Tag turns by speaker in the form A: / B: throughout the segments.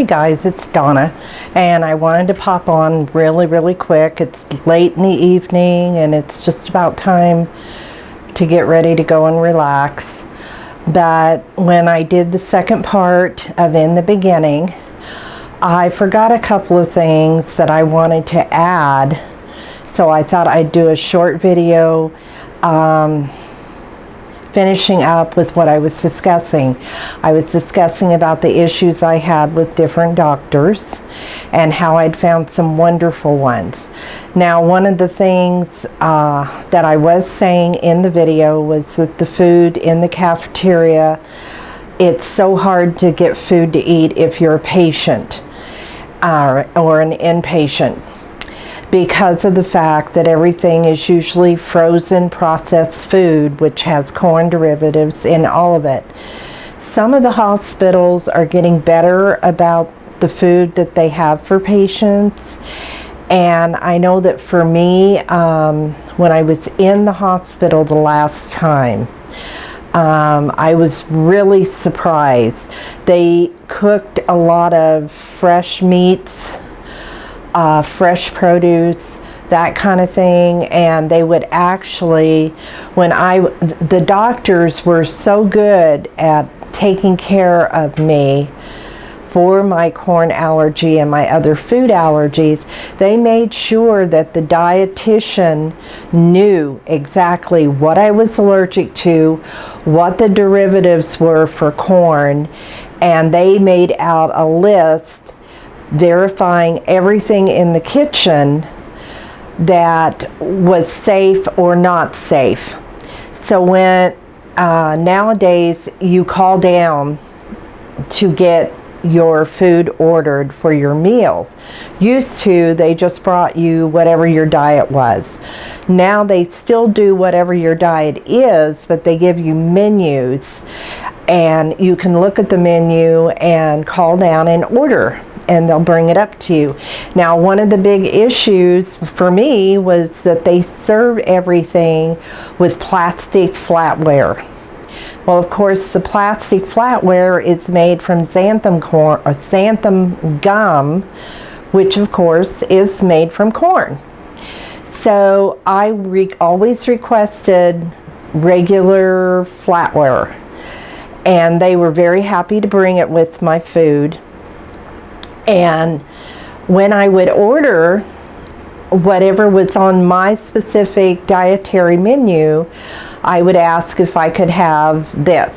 A: Hey guys, it's Donna, and I wanted to pop on really quick. It's late in the evening and it's just about time to get ready to go and relax. But when I did the second part of In the Beginning, I forgot a couple of things that I wanted to add. So I thought I'd do a short video finishing up with what I was discussing. I was discussing about the issues I had with different doctors and how I'd found some wonderful ones. Now, one of the things that I was saying in the video was that the food in the cafeteria, it's so hard to get food to eat if you're a patient or an inpatient, because of the fact that everything is usually frozen processed food, which has corn derivatives in all of it. Some of the hospitals are getting better about the food that they have for patients, and I know that for me, when I was in the hospital the last time, I was really surprised. They cooked a lot of fresh meats, fresh produce, that kind of thing, and they would actually, the doctors were so good at taking care of me for my corn allergy and my other food allergies. They made sure that the dietitian knew exactly what I was allergic to, what the derivatives were for corn, and they made out a list verifying everything in the kitchen that was safe or not safe. So when nowadays you call down to get your food ordered for your meal, used to they just brought you whatever your diet was. Now they still do whatever your diet is, but they give you menus, and you can look at the menu and call down and order, and they'll bring it up to you. Now, one of the big issues for me was that they served everything with plastic flatware. Well, of course, the plastic flatware is made from xanthan corn, or xanthan gum, which of course is made from corn. So I always requested regular flatware, and they were very happy to bring it with my food. And when I would order whatever was on my specific dietary menu, I would ask if I could have this.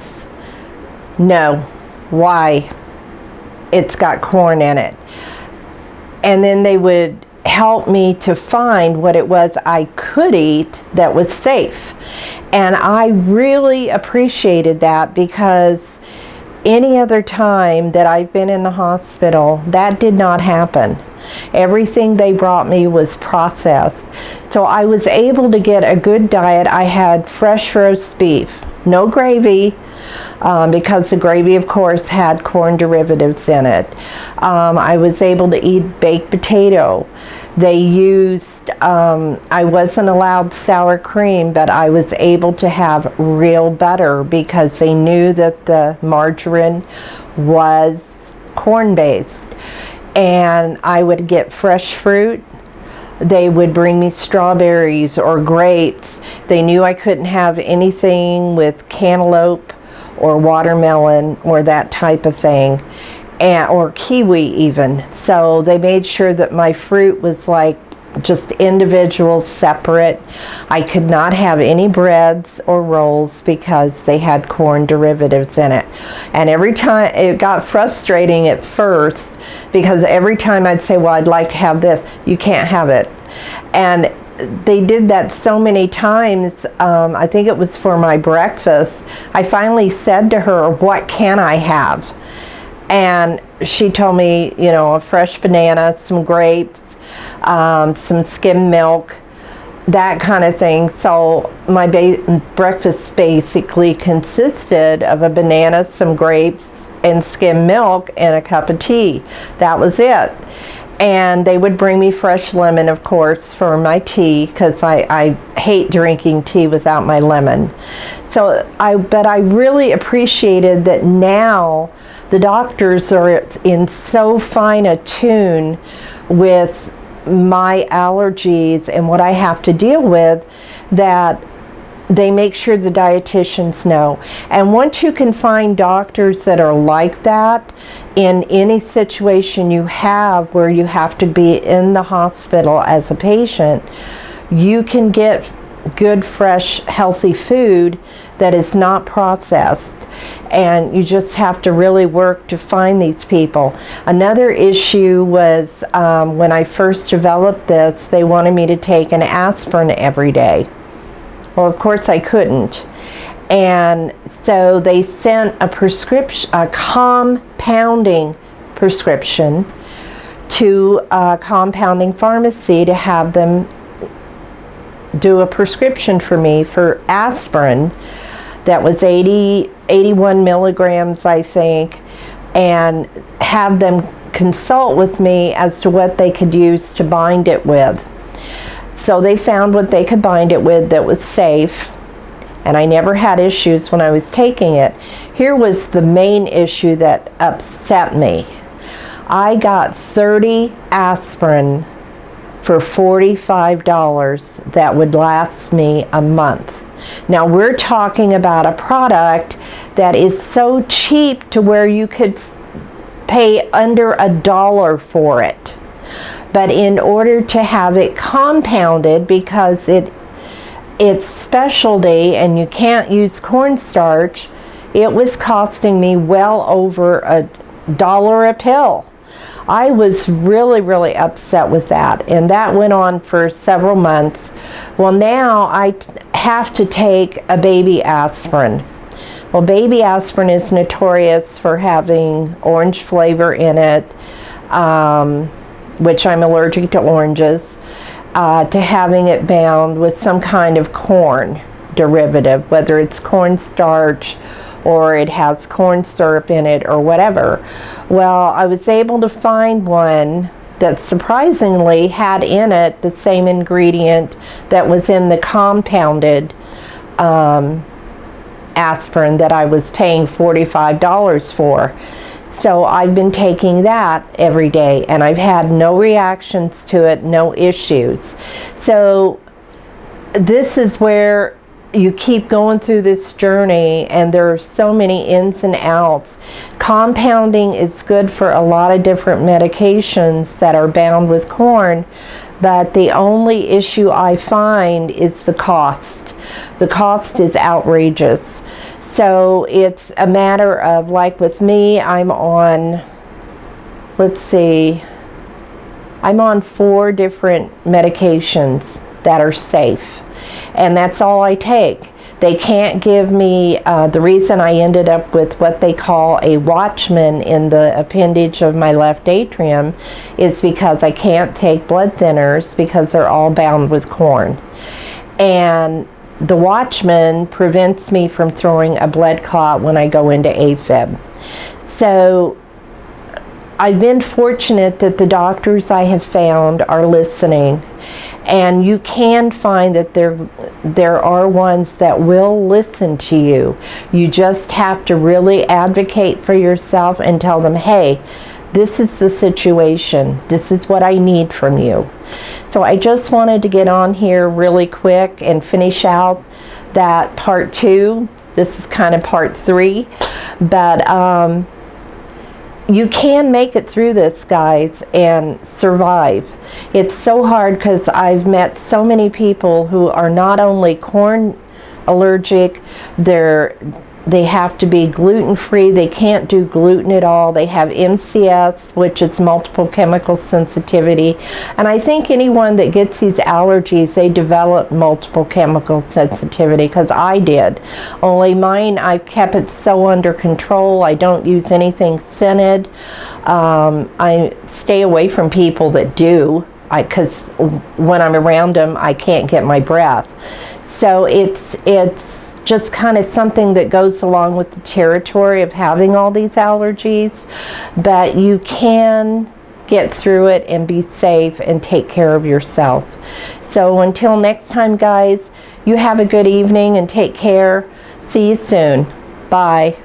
A: No. Why? It's got corn in it. And then they would help me to find what it was I could eat that was safe. And I really appreciated that, because any other time that I've been in the hospital, that did not happen. Everything they brought me was processed. So I was able to get a good diet. I had fresh roast beef, no gravy, because the gravy, of course, had corn derivatives in it. I was able to eat baked potato. They used, I wasn't allowed sour cream, but I was able to have real butter because they knew that the margarine was corn-based. And I would get fresh fruit. They would bring me strawberries or grapes. They knew I couldn't have anything with cantaloupe or watermelon or that type of thing, or kiwi even. So they made sure that my fruit was like just individual, separate. I could not have any breads or rolls because they had corn derivatives in it. And every time, it got frustrating at first, because every time I'd say, well, I'd like to have this, you can't have it. And they did that so many times. I think it was for my breakfast. I finally said to her, what can I have? And she told me, you know, a fresh banana, some grapes, some skim milk, that kind of thing. So my breakfast basically consisted of a banana, some grapes, and skim milk, and a cup of tea. That was it. And they would bring me fresh lemon, of course, for my tea, because I hate drinking tea without my lemon. But I really appreciated that now The doctors are in so fine a tune with my allergies and what I have to deal with that they make sure the dietitians know. And once you can find doctors that are like that in any situation you have where you have to be in the hospital as a patient, you can get good, fresh, healthy food that is not processed. And you just have to really work to find these people. Another issue was when I first developed this, they wanted me to take an aspirin every day. Well, of course I couldn't. And so they sent a prescription, a compounding prescription to a compounding pharmacy to have them do a prescription for me for aspirin that was 81 milligrams, I think, and have them consult with me as to what they could use to bind it with. So they found what they could bind it with that was safe, and I never had issues when I was taking it. Here was the main issue that upset me. I got 30 aspirin for $45 that would last me a month. Now we're talking about a product that is so cheap to where you could pay under $1 for it. But in order to have it compounded, because it's specialty and you can't use cornstarch, it was costing me well over $1 a pill. I was really, really upset with that, and that went on for several months. Well, now I have to take a baby aspirin. Well, baby aspirin is notorious for having orange flavor in it, which I'm allergic to oranges, to having it bound with some kind of corn derivative, whether it's cornstarch or it has corn syrup in it or whatever. Well, I was able to find one that surprisingly had in it the same ingredient that was in the compounded aspirin that I was paying $45 for. So I've been taking that every day, and I've had no reactions to it, no issues. So this is where you keep going through this journey, and there are so many ins and outs. Compounding is good for a lot of different medications that are bound with corn, but the only issue I find is the cost. The cost is outrageous. So it's a matter of, like with me, I'm on 4 different medications that are safe. And that's all I take. They can't give me, the reason I ended up with what they call a Watchman in the appendage of my left atrium is because I can't take blood thinners because they're all bound with corn. And the Watchman prevents me from throwing a blood clot when I go into AFib. So I've been fortunate that the doctors I have found are listening. And you can find that there are ones that will listen to you. You just have to really advocate for yourself and tell them, hey, this is the situation. This is what I need from you. So I just wanted to get on here really quick and finish out that part 2. This is kind of part 3. But you can make it through this, guys, and survive. It's so hard because I've met so many people who are not only corn allergic, they have to be gluten-free. They can't do gluten at all. They have MCS, which is multiple chemical sensitivity. And I think anyone that gets these allergies, they develop multiple chemical sensitivity, because I did. Only mine, I kept it so under control. I don't use anything scented. I stay away from people that do, because when I'm around them, I can't get my breath. So it's just kind of something that goes along with the territory of having all these allergies, but you can get through it and be safe and take care of yourself. So until next time, guys, you have a good evening and take care. See you soon. Bye.